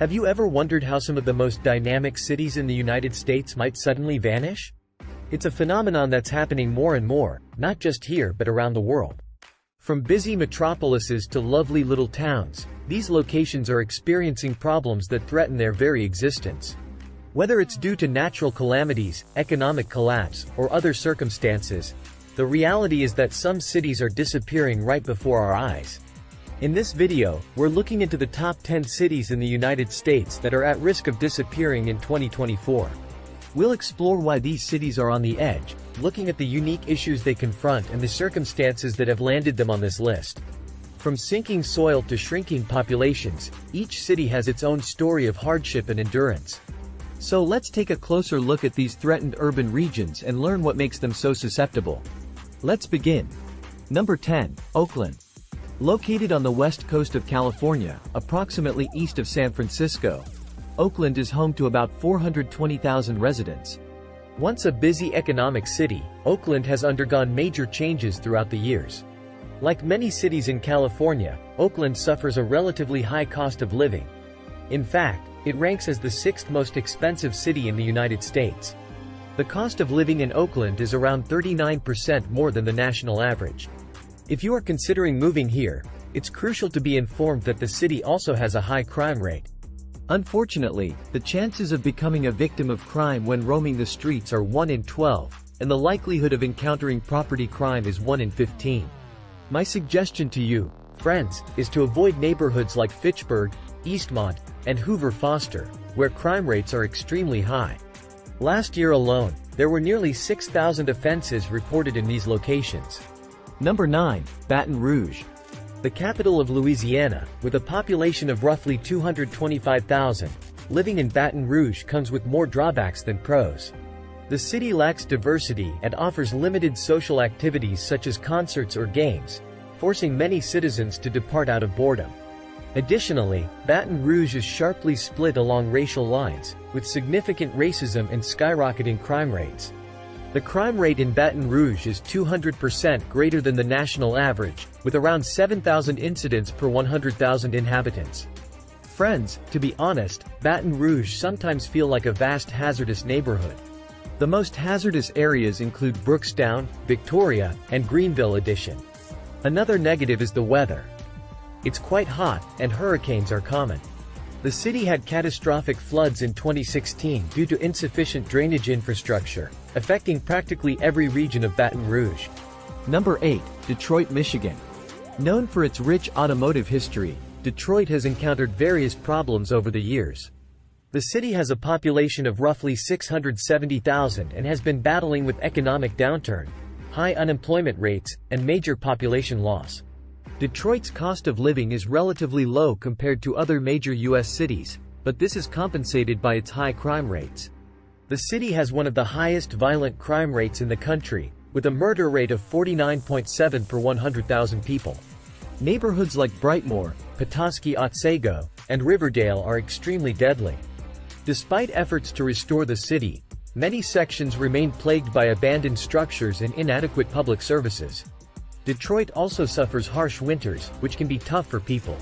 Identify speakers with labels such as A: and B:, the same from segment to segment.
A: Have you ever wondered how some of the most dynamic cities in the United States might suddenly vanish? It's a phenomenon that's happening more and more, not just here but around the world. From busy metropolises to lovely little towns, these locations are experiencing problems that threaten their very existence. Whether it's due to natural calamities, economic collapse, or other circumstances, the reality is that some cities are disappearing right before our eyes. In this video, we're looking into the top 10 cities in the United States that are at risk of disappearing in 2024. We'll explore why these cities are on the edge, looking at the unique issues they confront and the circumstances that have landed them on this list. From sinking soil to shrinking populations, each city has its own story of hardship and endurance. So let's take a closer look at these threatened urban regions and learn what makes them so susceptible. Let's begin. Number 10, Oakland. Located on the west coast of California, approximately east of San Francisco, Oakland is home to about 420,000 residents. Once a busy economic city, Oakland has undergone major changes throughout the years. Like many cities in California, Oakland suffers a relatively high cost of living. In fact, it ranks as the sixth most expensive city in the United States. The cost of living in Oakland is around 39% more than the national average. If you are considering moving here, it's crucial to be informed that the city also has a high crime rate. Unfortunately, the chances of becoming a victim of crime when roaming the streets are 1 in 12, and the likelihood of encountering property crime is 1 in 15. My suggestion to you, friends, is to avoid neighborhoods like Fitchburg, Eastmont, and Hoover Foster, where crime rates are extremely high. Last year alone, there were nearly 6,000 offenses reported in these locations. Number 9, Baton Rouge. The capital of Louisiana, with a population of roughly 225,000, living in Baton Rouge comes with more drawbacks than pros. The city lacks diversity and offers limited social activities such as concerts or games, forcing many citizens to depart out of boredom. Additionally, Baton Rouge is sharply split along racial lines, with significant racism and skyrocketing crime rates. The crime rate in Baton Rouge is 200% greater than the national average, with around 7,000 incidents per 100,000 inhabitants. Friends, to be honest, Baton Rouge sometimes feel like a vast hazardous neighborhood. The most hazardous areas include Brookstown, Victoria, and Greenville Addition. Another negative is the weather. It's quite hot, and hurricanes are common. The city had catastrophic floods in 2016 due to insufficient drainage infrastructure, affecting practically every region of Baton Rouge. Number 8, Detroit, Michigan. Known for its rich automotive history, Detroit has encountered various problems over the years. The city has a population of roughly 670,000 and has been battling with economic downturn, high unemployment rates, and major population loss. Detroit's cost of living is relatively low compared to other major U.S. cities, but this is compensated by its high crime rates. The city has one of the highest violent crime rates in the country, with a murder rate of 49.7 per 100,000 people. Neighborhoods like Brightmoor, Petoskey Otsego, and Riverdale are extremely deadly. Despite efforts to restore the city, many sections remain plagued by abandoned structures and inadequate public services. Detroit also suffers harsh winters, which can be tough for people.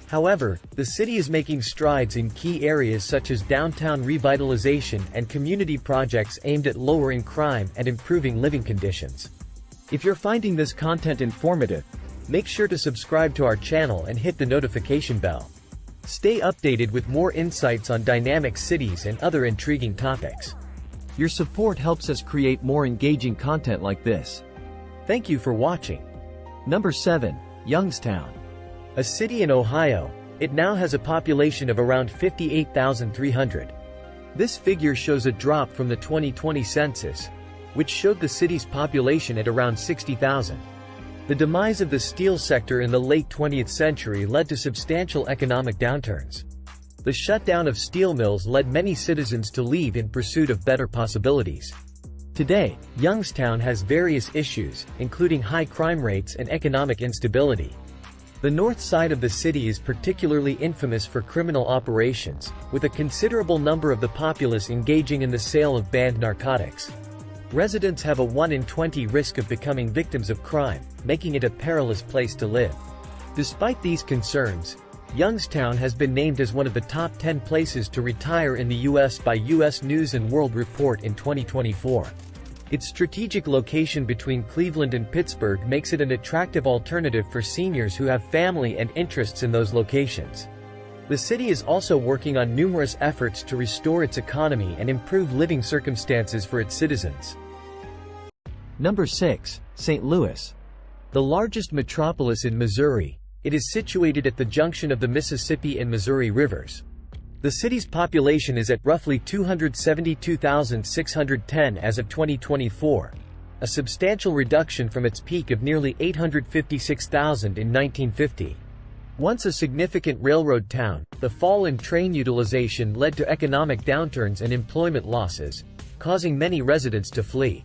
A: However, the city is making strides in key areas such as downtown revitalization and community projects aimed at lowering crime and improving living conditions. If you're finding this content informative, make sure to subscribe to our channel and hit the notification bell. Stay updated with more insights on dynamic cities and other intriguing topics. Your support helps us create more engaging content like this. Thank you for watching. Number 7, Youngstown. A city in Ohio, it now has a population of around 58,300. This figure shows a drop from the 2020 census, which showed the city's population at around 60,000. The demise of the steel sector in the late 20th century led to substantial economic downturns. The shutdown of steel mills led many citizens to leave in pursuit of better possibilities. Today, Youngstown has various issues, including high crime rates and economic instability. The north side of the city is particularly infamous for criminal operations, with a considerable number of the populace engaging in the sale of banned narcotics. Residents have a 1 in 20 risk of becoming victims of crime, making it a perilous place to live. Despite these concerns, Youngstown has been named as one of the top 10 places to retire in the U.S. by U.S. News & World Report in 2024. Its strategic location between Cleveland and Pittsburgh makes it an attractive alternative for seniors who have family and interests in those locations. The city is also working on numerous efforts to restore its economy and improve living circumstances for its citizens.
B: Number 6. St. Louis.
A: The largest metropolis in Missouri, it is situated at the junction of the Mississippi and Missouri rivers. The city's population is at roughly 272,610 as of 2024, a substantial reduction from its peak of nearly 856,000 in 1950. Once a significant railroad town, the fall in train utilization led to economic downturns and employment losses, causing many residents to flee.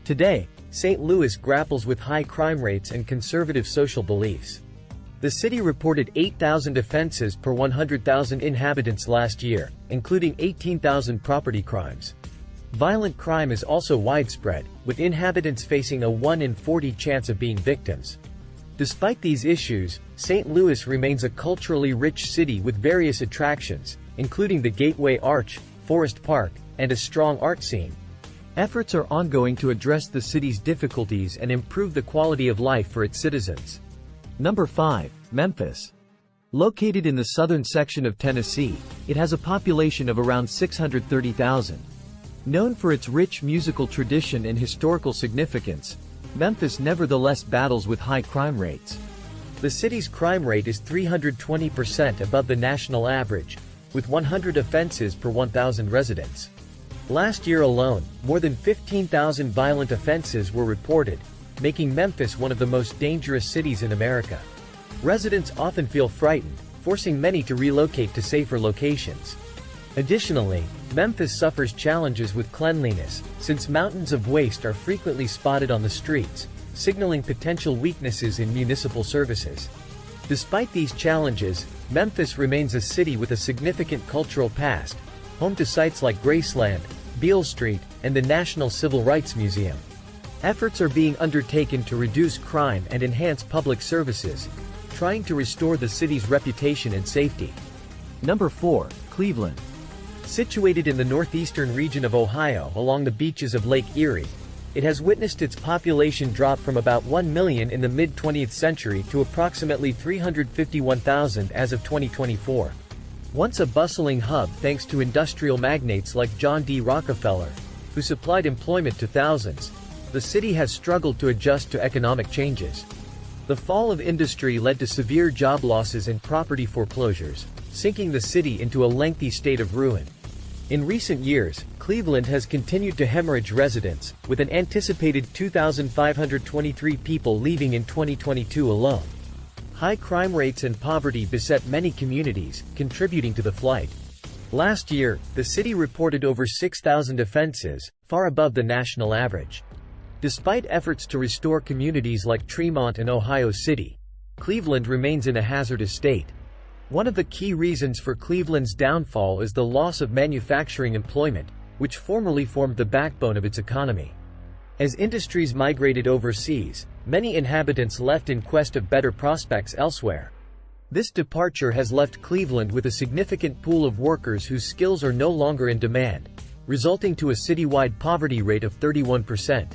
A: Today, St. Louis grapples with high crime rates and conservative social beliefs. The city reported 8,000 offenses per 100,000 inhabitants last year, including 18,000 property crimes. Violent crime is also widespread, with inhabitants facing a 1 in 40 chance of being victims. Despite these issues, St. Louis remains a culturally rich city with various attractions, including the Gateway Arch, Forest Park, and a strong art scene. Efforts are ongoing to address the city's difficulties and improve the quality of life for its citizens.
B: Number 5. Memphis. Located in the southern section of Tennessee, it has a population of around 630,000. Known for its rich musical tradition and historical significance, Memphis nevertheless battles with high crime rates.
A: The city's crime rate is 320% above the national average, with 100 offenses per 1,000 residents. Last year alone, more than 15,000 violent offenses were reported, making Memphis one of the most dangerous cities in America. Residents often feel frightened, forcing many to relocate to safer locations. Additionally, Memphis suffers challenges with cleanliness, since mountains of waste are frequently spotted on the streets, signaling potential weaknesses in municipal services. Despite these challenges, Memphis remains a city with a significant cultural past, home to sites like Graceland, Beale Street, and the National Civil Rights Museum. Efforts are being undertaken to reduce crime and enhance public services, trying to restore the city's reputation and safety.
B: Number 4. Cleveland.
A: Situated in the northeastern region of Ohio along the beaches of Lake Erie, it has witnessed its population drop from about 1 million in the mid-20th century to approximately 351,000 as of 2024. Once a bustling hub thanks to industrial magnates like John D. Rockefeller, who supplied employment to thousands, the city has struggled to adjust to economic changes. The fall of industry led to severe job losses and property foreclosures, sinking the city into a lengthy state of ruin. In recent years, Cleveland has continued to hemorrhage residents, with an anticipated 2,523 people leaving in 2022 alone. High crime rates and poverty beset many communities, contributing to the flight. Last year, the city reported over 6,000 offenses, far above the national average. Despite efforts to restore communities like Tremont and Ohio City, Cleveland remains in a hazardous state. One of the key reasons for Cleveland's downfall is the loss of manufacturing employment, which formerly formed the backbone of its economy. As industries migrated overseas, many inhabitants left in quest of better prospects elsewhere. This departure has left Cleveland with a significant pool of workers whose skills are no longer in demand, resulting to a citywide poverty rate of 31%.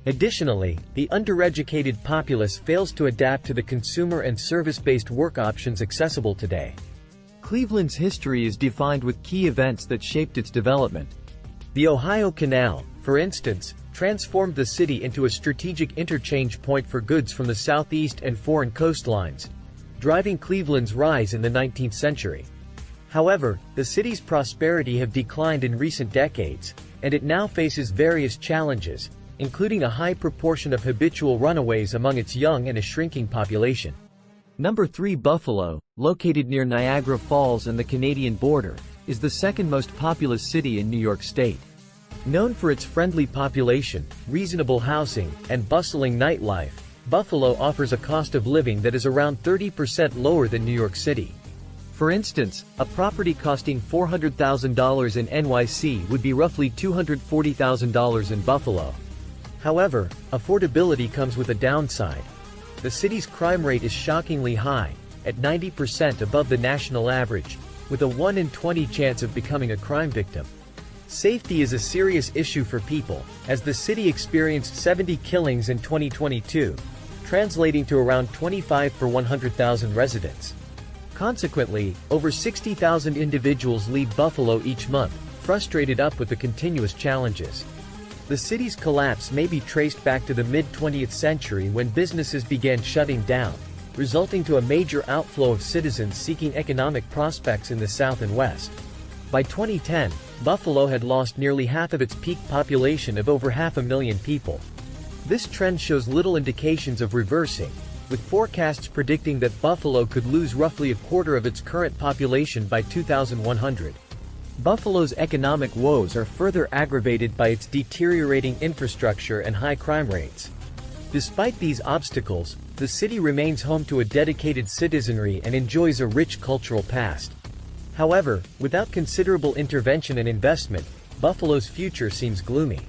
A: Additionally, the undereducated populace fails to adapt to the consumer and service-based work options accessible today.
B: Cleveland's history is defined with key events that shaped its development.
A: The Ohio Canal, for instance, transformed the city into a strategic interchange point for goods from the southeast and foreign coastlines, driving Cleveland's rise in the 19th century. However, the city's prosperity have declined in recent decades, and it now faces various challenges, including a high proportion of habitual runaways among its young and a shrinking population.
B: Number 3. Buffalo, located near Niagara Falls and the Canadian border, is the second most populous city in New York State.
A: Known for its friendly population, reasonable housing, and bustling nightlife, Buffalo offers a cost of living that is around 30% lower than New York City. For instance, a property costing $400,000 in NYC would be roughly $240,000 in Buffalo. However, affordability comes with a downside. The city's crime rate is shockingly high, at 90% above the national average, with a 1 in 20 chance of becoming a crime victim. Safety is a serious issue for people, as the city experienced 70 killings in 2022, translating to around 25 per 100,000 residents. Consequently, over 60,000 individuals leave Buffalo each month, frustrated up with the continuous challenges. The city's collapse may be traced back to the mid-20th century when businesses began shutting down, resulting to a major outflow of citizens seeking economic prospects in the South and West. By 2010, Buffalo had lost nearly half of its peak population of over 500,000 people. This trend shows little indications of reversing, with forecasts predicting that Buffalo could lose roughly a quarter of its current population by 2100. Buffalo's economic woes are further aggravated by its deteriorating infrastructure and high crime rates. Despite these obstacles, the city remains home to a dedicated citizenry and enjoys a rich cultural past. However, without considerable intervention and investment, Buffalo's future seems gloomy.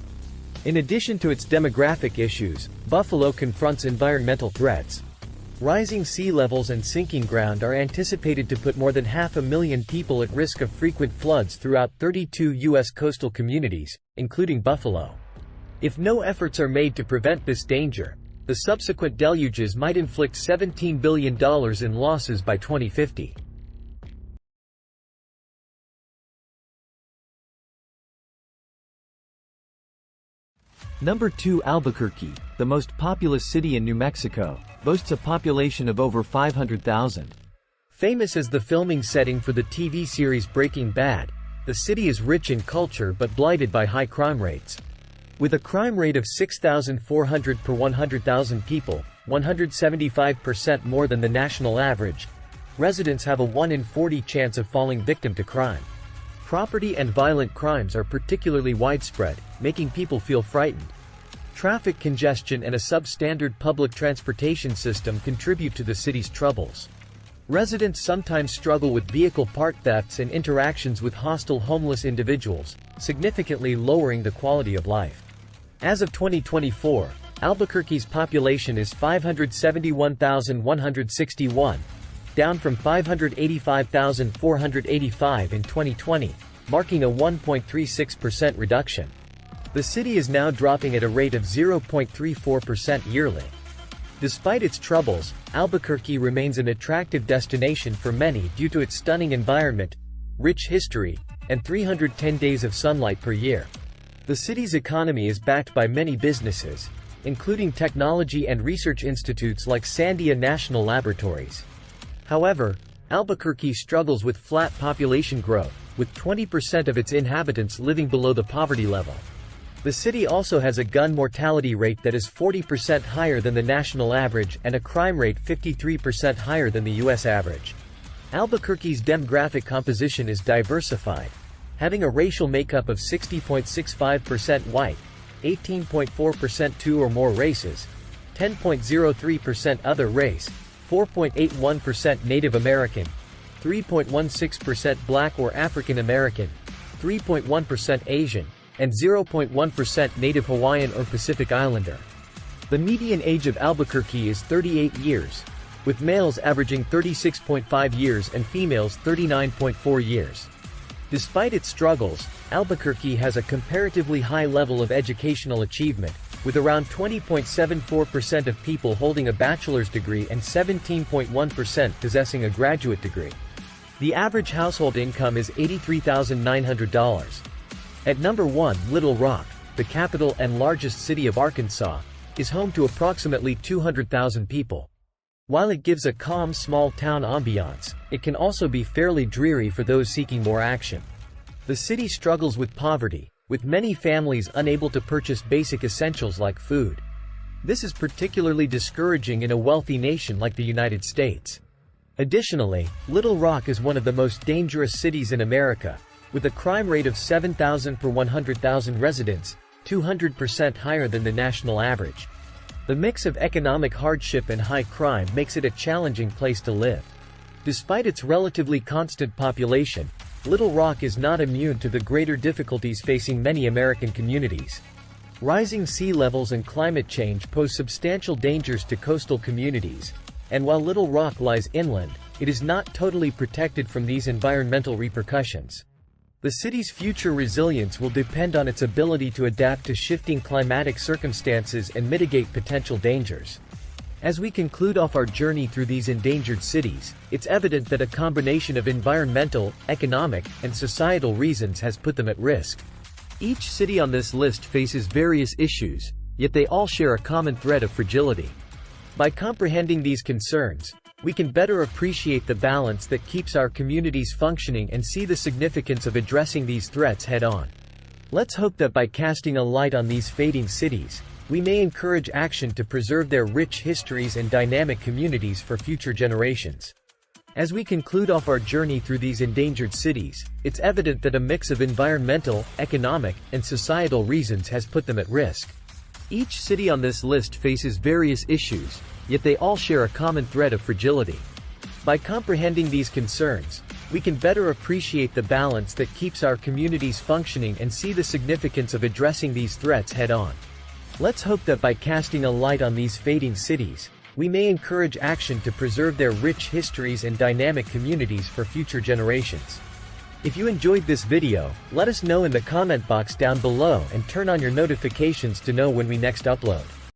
A: In addition to its demographic issues, Buffalo confronts environmental threats. Rising sea levels and sinking ground are anticipated to put more than 500,000 people at risk of frequent floods throughout 32 U.S. coastal communities, including Buffalo. If no efforts are made to prevent this danger, the subsequent deluges might inflict $17 billion in losses by 2050.
B: Number 2. Albuquerque, the most populous city in New Mexico, boasts a population of over 500,000.
A: Famous as the filming setting for the TV series Breaking Bad, the city is rich in culture but blighted by high crime rates. With a crime rate of 6,400 per 100,000 people, 175% more than the national average, residents have a 1 in 40 chance of falling victim to crime. Property and violent crimes are particularly widespread, making people feel frightened. Traffic congestion and a substandard public transportation system contribute to the city's troubles. Residents sometimes struggle with vehicle part thefts and interactions with hostile homeless individuals, significantly lowering the quality of life. As of 2024, Albuquerque's population is 571,161, down from 585,485 in 2020, marking a 1.36% reduction. The city is now dropping at a rate of 0.34% yearly. Despite its troubles, Albuquerque remains an attractive destination for many due to its stunning environment, rich history, and 310 days of sunlight per year. The city's economy is backed by many businesses, including technology and research institutes like Sandia National Laboratories. However, Albuquerque struggles with flat population growth, with 20% of its inhabitants living below the poverty level. The city also has a gun mortality rate that is 40% higher than the national average and a crime rate 53% higher than the U.S. average. Albuquerque's demographic composition is diversified, having a racial makeup of 60.65% white, 18.4% two or more races, 10.03% other race, 4.81% Native American, 3.16% Black or African American, 3.1% Asian, and 0.1% Native Hawaiian or Pacific Islander. The median age of Albuquerque is 38 years, with males averaging 36.5 years and females 39.4 years. Despite its struggles, Albuquerque has a comparatively high level of educational achievement, with around 20.74% of people holding a bachelor's degree and 17.1% possessing a graduate degree. The average household income is $83,900. At number 1, Little Rock, the capital and largest city of Arkansas, is home to approximately 200,000 people. While it gives a calm small-town ambiance, it can also be fairly dreary for those seeking more action. The city struggles with poverty, with many families unable to purchase basic essentials like food. This is particularly discouraging in a wealthy nation like the United States. Additionally, Little Rock is one of the most dangerous cities in America, with a crime rate of 7,000 per 100,000 residents, 200% higher than the national average. The mix of economic hardship and high crime makes it a challenging place to live. Despite its relatively constant population, Little Rock is not immune to the greater difficulties facing many American communities. Rising sea levels and climate change pose substantial dangers to coastal communities, and while Little Rock lies inland, it is not totally protected from these environmental repercussions. The city's future resilience will depend on its ability to adapt to shifting climatic circumstances and mitigate potential dangers. As we conclude off our journey through these endangered cities, it's evident that a combination of environmental, economic, and societal reasons has put them at risk. Each city on this list faces various issues, yet they all share a common thread of fragility. By comprehending these concerns, we can better appreciate the balance that keeps our communities functioning and see the significance of addressing these threats head-on. Let's hope that by casting a light on these fading cities, we may encourage action to preserve their rich histories and dynamic communities for future generations. As we conclude off our journey through these endangered cities, it's evident that a mix of environmental, economic, and societal reasons has put them at risk. Each city on this list faces various issues, yet they all share a common thread of fragility. By comprehending these concerns, we can better appreciate the balance that keeps our communities functioning and see the significance of addressing these threats head-on. Let's hope that by casting a light on these fading cities, we may encourage action to preserve their rich histories and dynamic communities for future generations. If you enjoyed this video, let us know in the comment box down below and turn on your notifications to know when we next upload.